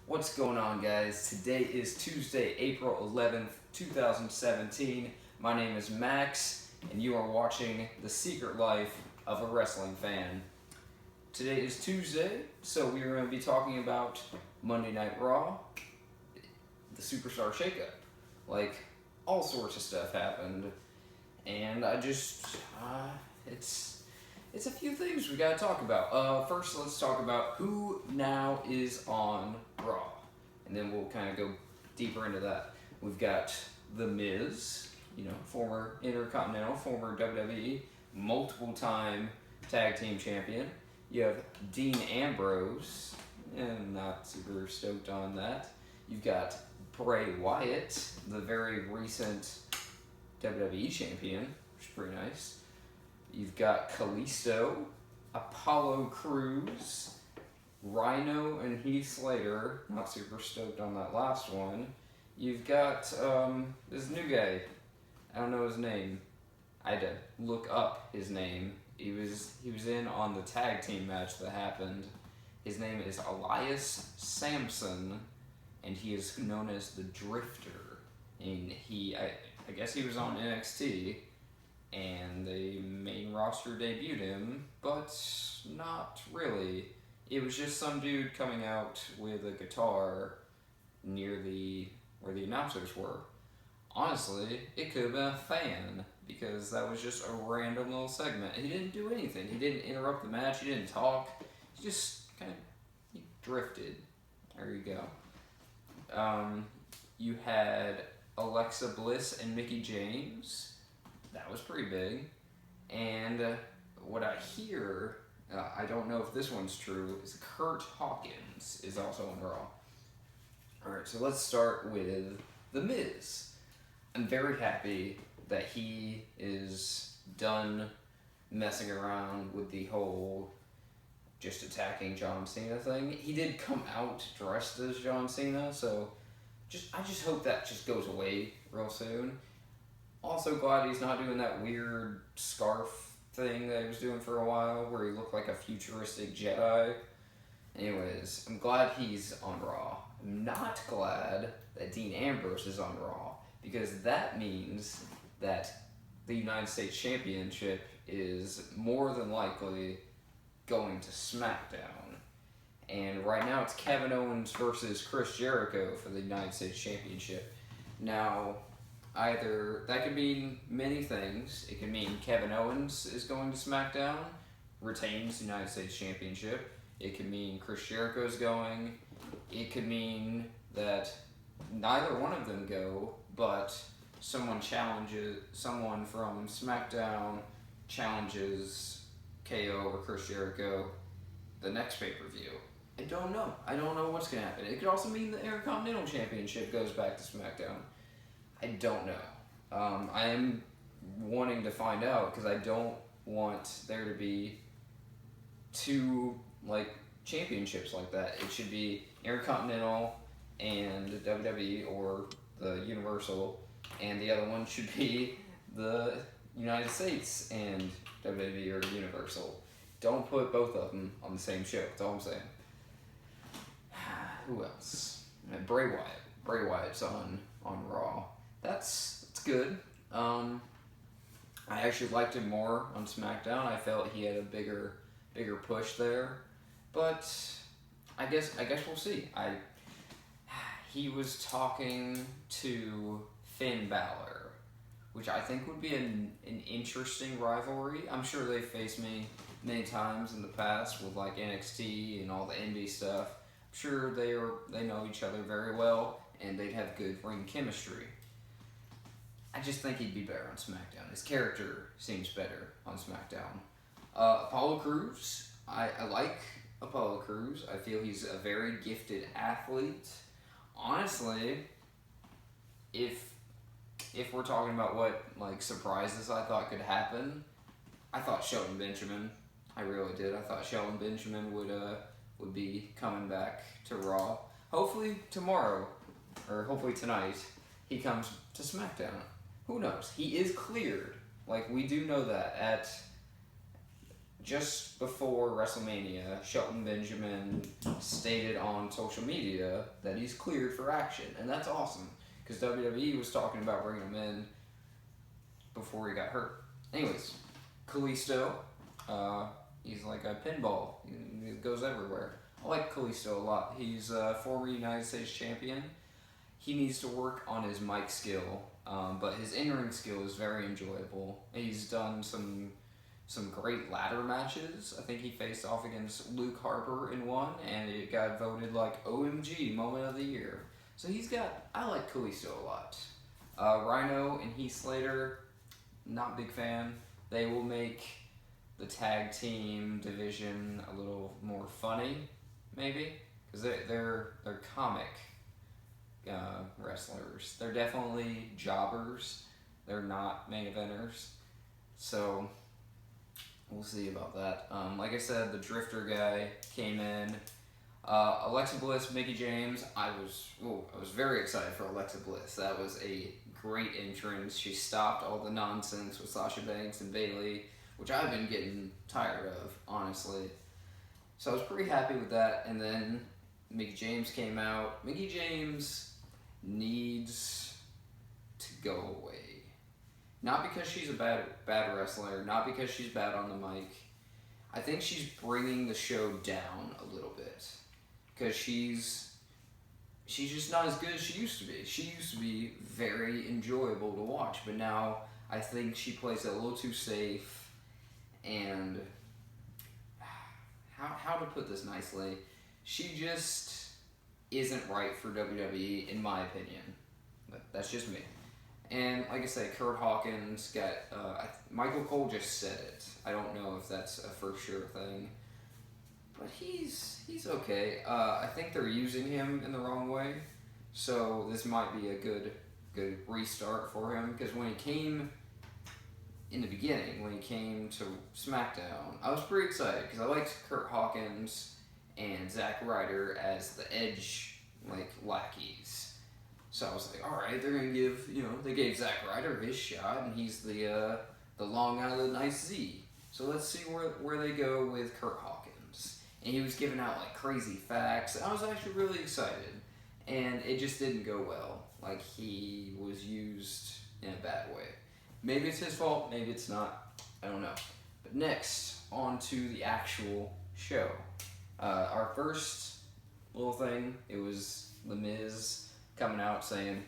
What's going on, guys? Today is Tuesday, April 11th, 2017. My name is Max, and you are watching The Secret Life of a Wrestling Fan. Today is Tuesday, so we are going to be talking about Monday Night Raw, the Superstar shakeup. Like, all sorts of stuff happened, and it's a few things we gotta talk about. First, let's talk about who now is on Raw, and then we'll kind of go deeper into that. We've got The Miz, former Intercontinental, former WWE, multiple-time tag team champion. You have Dean Ambrose, and not super stoked on that. You've got Bray Wyatt, the very recent WWE champion, which is pretty nice. You've got Kalisto, Apollo Crews, Rhino and Heath Slater. Not super stoked on that last one. You've got this new guy. I don't know his name. I had to look up his name. He was in on the tag team match that happened. His name is Elias Sampson, and he is known as the Drifter. And I guess he was on NXT. And the main roster debuted him, but not really. It was just some dude coming out with a guitar near where the announcers were. Honestly, it could have been a fan, because that was just a random little segment. He didn't do anything. He didn't interrupt the match. He didn't talk. He just he drifted. There you go. You had Alexa Bliss and Mickie James. That was pretty big. And what I hear, I don't know if this one's true, is Kurt Hawkins is also on Raw. Alright, so let's start with The Miz. I'm very happy that he is done messing around with the whole just attacking John Cena thing. He did come out dressed as John Cena, so I just hope that just goes away real soon. Also glad he's not doing that weird scarf thing that he was doing for a while, where he looked like a futuristic Jedi. Anyways, I'm glad he's on Raw. I'm not glad that Dean Ambrose is on Raw, because that means that the United States Championship is more than likely going to SmackDown. And right now it's Kevin Owens versus Chris Jericho for the United States Championship. Now, either that could mean many things. It could mean Kevin Owens is going to SmackDown, retains the United States Championship. It could mean Chris Jericho's going. It could mean that neither one of them go, but someone from SmackDown challenges KO or Chris Jericho the next pay-per-view. I don't know. I don't know what's going to happen. It could also mean the Intercontinental Championship goes back to SmackDown. I don't know. I am wanting to find out, because I don't want there to be two championships like that. It should be Intercontinental and WWE, or the Universal, and the other one should be the United States and WWE or Universal. Don't put both of them on the same show. That's all I'm saying. Who else? Bray Wyatt. Bray Wyatt's on Raw. That's good. I actually liked him more on SmackDown. I felt he had a bigger push there, but I guess we'll see. He was talking to Finn Balor, which I think would be an interesting rivalry. I'm sure they've faced me many times in the past with NXT and all the indie stuff. I'm sure they know each other very well, and they'd have good ring chemistry. I just think he'd be better on SmackDown. His character seems better on SmackDown. Apollo Crews. I like Apollo Crews. I feel he's a very gifted athlete. Honestly, if we're talking about what surprises I thought could happen, I thought Shelton Benjamin. I really did. I thought Shelton Benjamin would be coming back to Raw. Hopefully tomorrow, or hopefully tonight, he comes to SmackDown. Who knows? He is cleared. We do know that at just before WrestleMania, Shelton Benjamin stated on social media that he's cleared for action, and that's awesome because WWE was talking about bringing him in before he got hurt. Anyways, Kalisto, he's like a pinball. He goes everywhere. I like Kalisto a lot. He's a former United States champion. He needs to work on his mic skill, but his in-ring skill is very enjoyable. He's done some great ladder matches. I think he faced off against Luke Harper in one, and it got voted like OMG Moment of the Year. So I like Kalisto a lot. Rhino and Heath Slater, not big fan. They will make the tag team division a little more funny, maybe, because they're comic wrestlers. They're definitely jobbers. They're not main eventers. So we'll see about that. Like I said, the Drifter guy came in. Alexa Bliss, Mickie James. I was very excited for Alexa Bliss. That was a great entrance. She stopped all the nonsense with Sasha Banks and Bayley, which I've been getting tired of, honestly. So I was pretty happy with that. And then Mickie James came out. Mickie James needs to go away. Not because she's a bad wrestler, not because she's bad on the mic. I think she's bringing the show down a little bit. Because she's just not as good as she used to be. She used to be very enjoyable to watch, but now I think she plays it a little too safe. And how to put this nicely, she just isn't right for WWE, in my opinion. But that's just me. And like I said, Kurt Hawkins got, Michael Cole just said it. I don't know if that's a for sure thing. But he's okay. I think they're using him in the wrong way. So this might be a good restart for him. Because when he came, in the beginning, when he came to SmackDown, I was pretty excited. Because I liked Kurt Hawkins and Zack Ryder as the Edge, lackeys. So I was like, all right, they're going to give, they gave Zack Ryder his shot, and he's the Long Island Ice Z. So let's see where they go with Kurt Hawkins. And he was giving out, crazy facts. And I was actually really excited. And it just didn't go well. He was used in a bad way. Maybe it's his fault, maybe it's not. I don't know. But next, on to the actual show. Our first little thing, it was The Miz coming out saying,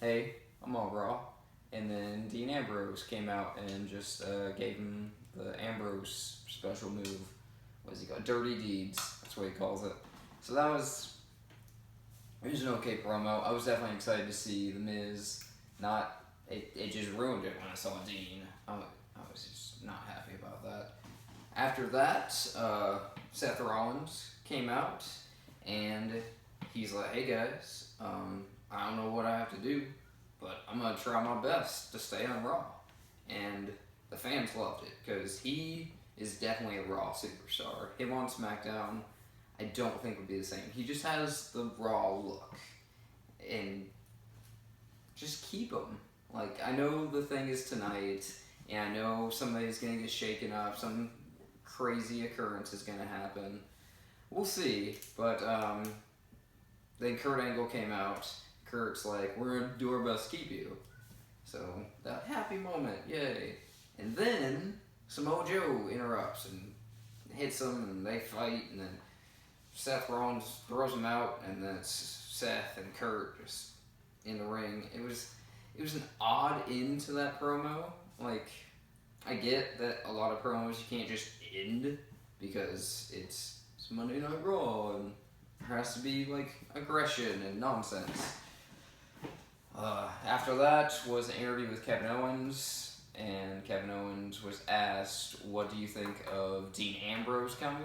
hey, I'm on Raw. And then Dean Ambrose came out and just gave him the Ambrose special move. What does he call it? Dirty Deeds. That's what he calls it. So it was an okay promo. I was definitely excited to see The Miz. It just ruined it when I saw Dean. I was just not happy about that. After that, Seth Rollins came out and he's like, hey guys, I don't know what I have to do, but I'm going to try my best to stay on Raw. And the fans loved it, because he is definitely a Raw superstar. Him on SmackDown, I don't think would be the same. He just has the Raw look. And just keep him. I know the thing is tonight, and I know somebody's going to get shaken up, some crazy occurrence is going to happen. We'll see, but then Kurt Angle came out. Kurt's like, we're going to do our best to keep you. So, that happy moment, yay. And then, Samoa Joe interrupts and hits him, and they fight, and then Seth Rollins throws him out, and then it's Seth and Kurt just in the ring. It was an odd end to that promo. I get that a lot of promos you can't just end, because it's Monday Night Raw, and there has to be, aggression and nonsense. After that was an interview with Kevin Owens, and Kevin Owens was asked, what do you think of Dean Ambrose coming?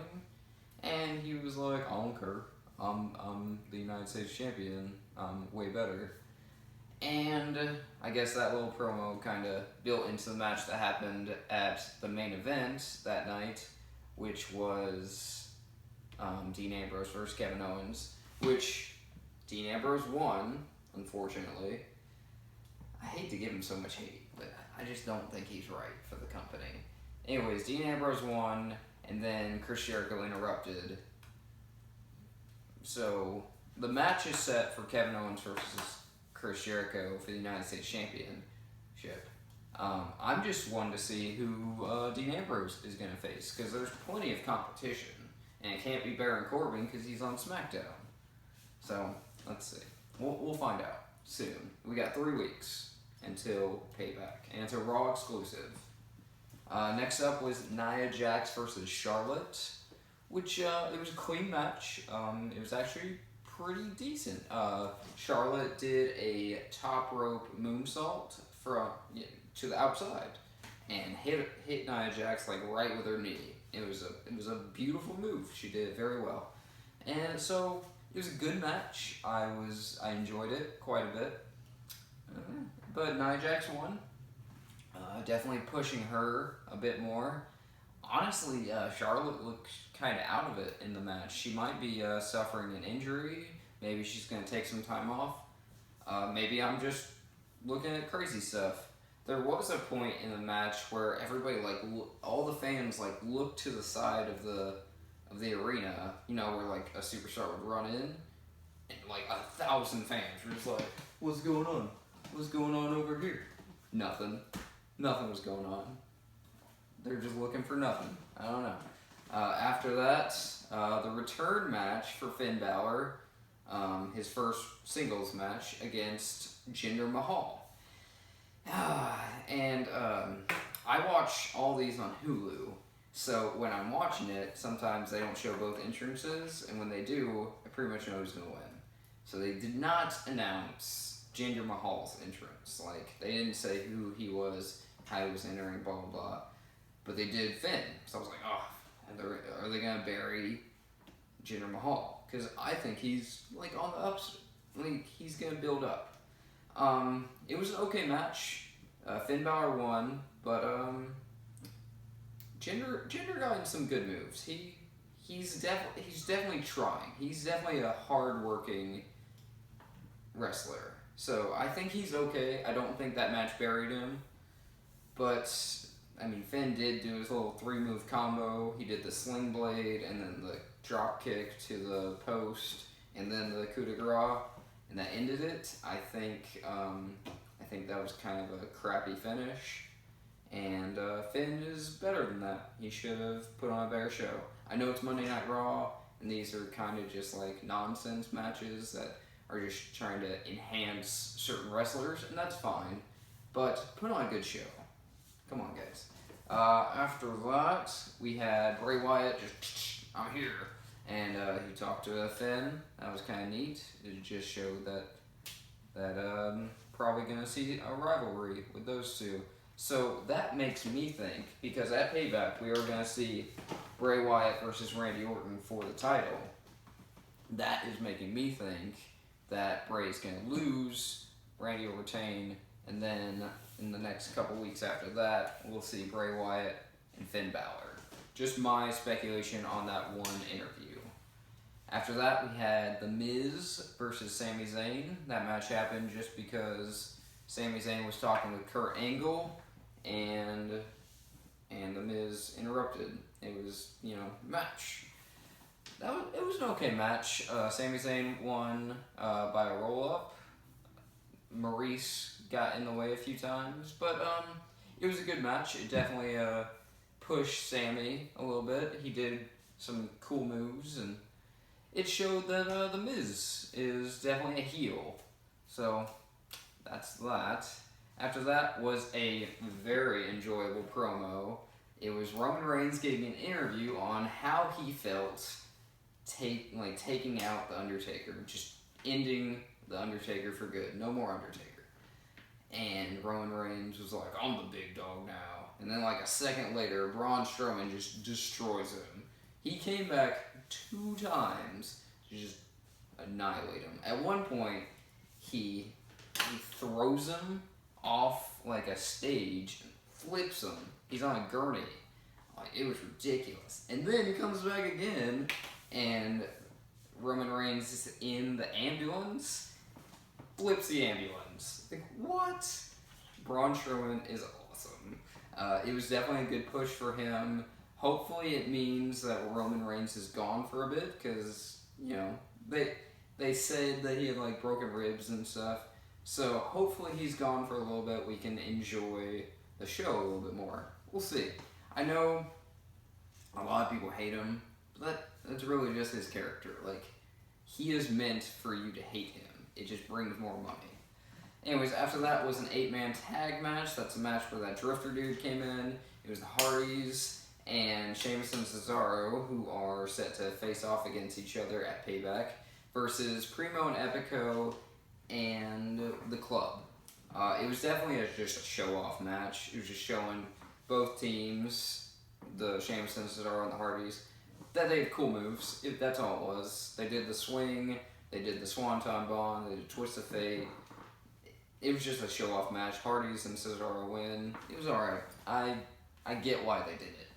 And he was like, I don't care. I'm the United States champion. I'm way better. And I guess that little promo kind of built into the match that happened at the main event that night, which was Dean Ambrose versus Kevin Owens, which Dean Ambrose won, unfortunately. I hate to give him so much hate, but I just don't think he's right for the company. Anyways, Dean Ambrose won, and then Chris Jericho interrupted. So the match is set for Kevin Owens versus Chris Jericho for the United States Championship. I'm just one to see who Dean Ambrose is going to face, because there's plenty of competition, and it can't be Baron Corbin because he's on SmackDown. So let's see. We'll find out soon. We got 3 weeks until Payback, and it's a Raw exclusive. Next up was Nia Jax versus Charlotte, which it was a clean match. It was actually pretty decent. Charlotte did a top rope moonsault from to the outside and hit Nia Jax like right with her knee. It was a beautiful move. She did it very well, and so it was a good match. I enjoyed it quite a bit, but Nia Jax won. Definitely pushing her a bit more. Honestly, Charlotte looked kind of out of it in the match. She might be suffering an injury. Maybe she's going to take some time off. Maybe I'm just looking at crazy stuff. There was a point in the match where everybody, like, all the fans, like, looked to the side of the arena, you know, where, like, a superstar would run in, and, like, 1,000 fans were just like, what's going on? What's going on over here? Nothing. Nothing was going on. They're just looking for nothing. I don't know. After that, the return match for Finn Balor, his first singles match against Jinder Mahal. And I watch all these on Hulu, so when I'm watching it, sometimes they don't show both entrances, and when they do, I pretty much know who's going to win. So they did not announce Jinder Mahal's entrance. Like, they didn't say who he was, how he was entering, blah, blah, blah. But they did Finn. So I was like, oh, are they going to bury Jinder Mahal? Because I think he's, like, on the ups. Like, he's going to build up. It was an okay match. Finn Balor won, but Jinder got in some good moves. He's definitely trying. He's definitely a hard-working wrestler. So I think he's okay. I don't think that match buried him. But, I mean, Finn did do his little 3-move combo. He did the sling blade, and then the drop kick to the post, and then the coup de grace, and that ended it. I think that was kind of a crappy finish, and Finn is better than that. He should have put on a better show. I know it's Monday Night Raw, and these are kind of just like nonsense matches that are just trying to enhance certain wrestlers, and that's fine, but put on a good show. Come on, guys. After that, we had Bray Wyatt just, I'm here. And he talked to Finn. That was kind of neat. It just showed that probably going to see a rivalry with those two. So that makes me think, because at Payback, we are going to see Bray Wyatt versus Randy Orton for the title. That is making me think that Bray's going to lose, Randy will retain, and then in the next couple weeks after that, we'll see Bray Wyatt and Finn Balor. Just my speculation on that one interview. After that, we had The Miz versus Sami Zayn. That match happened just because Sami Zayn was talking with Kurt Angle, and The Miz interrupted. It was, match. It was an okay match. Sami Zayn won by a roll-up. Maurice got in the way a few times, but it was a good match. It definitely pushed Sammy a little bit. He did some cool moves, and it showed that The Miz is definitely a heel. So that's that. After that was a very enjoyable promo. It was Roman Reigns giving an interview on how he felt taking out The Undertaker, just ending The Undertaker for good. No more Undertaker. And Roman Reigns was like, I'm the big dog now. And then like a second later, Braun Strowman just destroys him. He came back 2 times to just annihilate him. At one point, he throws him off like a stage and flips him. He's on a gurney. Like, it was ridiculous. And then he comes back again, and Roman Reigns is in the ambulance, flips the ambulance. Like, what? Braun Strowman is awesome. It was definitely a good push for him. Hopefully it means that Roman Reigns is gone for a bit, because, you know, they said that he had, like, broken ribs and stuff. So hopefully he's gone for a little bit. We can enjoy the show a little bit more. We'll see. I know a lot of people hate him, but that's really just his character. Like, he is meant for you to hate him. It just brings more money. Anyways, after that was an 8-man tag match. That's a match where that Drifter dude came in. It was the Hardys and Sheamus and Cesaro, who are set to face off against each other at Payback, versus Primo and Epico and the Club. It was definitely just a show-off match. It was just showing both teams, the Sheamus and Cesaro and the Hardys, that they had cool moves. That's all it was. They did the swing, they did the Swanton Bomb, they did Twist of Fate. It was just a show-off match. Hardys and Cesaro win. It was alright. I get why they did it.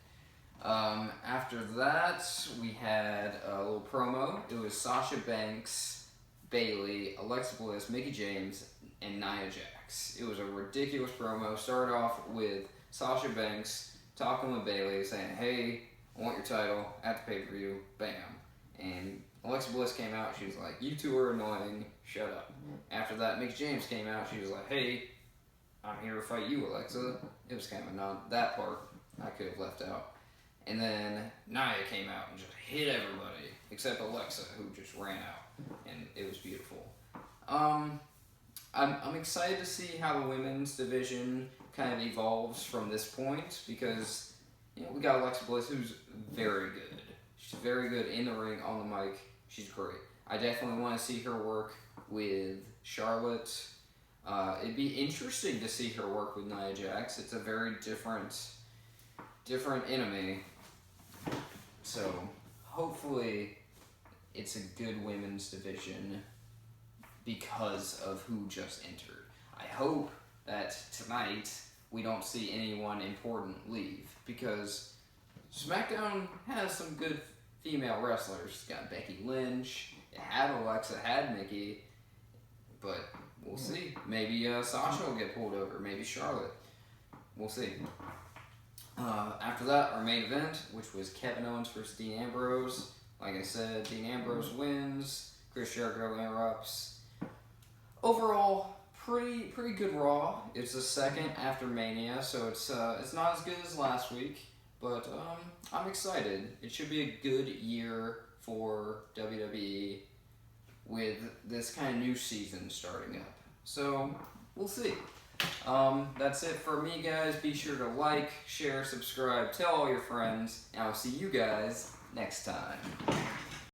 After that, we had a little promo. It was Sasha Banks, Bayley, Alexa Bliss, Mickie James, and Nia Jax. It was a ridiculous promo. Started off with Sasha Banks talking with Bayley, saying, "Hey, I want your title at the pay-per-view." Bam. And Alexa Bliss came out. She was like, "You two are annoying. Shut up." After that, Mickie James came out. She was like, "Hey, I'm here to fight you, Alexa." It was kind of a nod. That part I could have left out. And then Nia came out and just hit everybody, except Alexa, who just ran out. And it was beautiful. I'm excited to see how the women's division kind of evolves from this point, because, you know, we got Alexa Bliss, who's very good. She's very good in the ring, on the mic. She's great. I definitely want to see her work with Charlotte. It'd be interesting to see her work with Nia Jax. It's a very different enemy. So hopefully it's a good women's division because of who just entered. I hope that tonight we don't see anyone important leave, because SmackDown has some good female wrestlers. It's got Becky Lynch, it had Alexa, it had Mickie, but we'll see. Maybe Sasha will get pulled over, maybe Charlotte. We'll see. After that, our main event, which was Kevin Owens versus Dean Ambrose. Like I said, Dean Ambrose wins, Chris Jericho interrupts. Overall, pretty good Raw. It's the second after Mania, so it's not as good as last week, but I'm excited. It should be a good year for WWE with this kind of new season starting up. So we'll see. That's it for me, guys. Be sure to like, share, subscribe, tell all your friends, and I'll see you guys next time.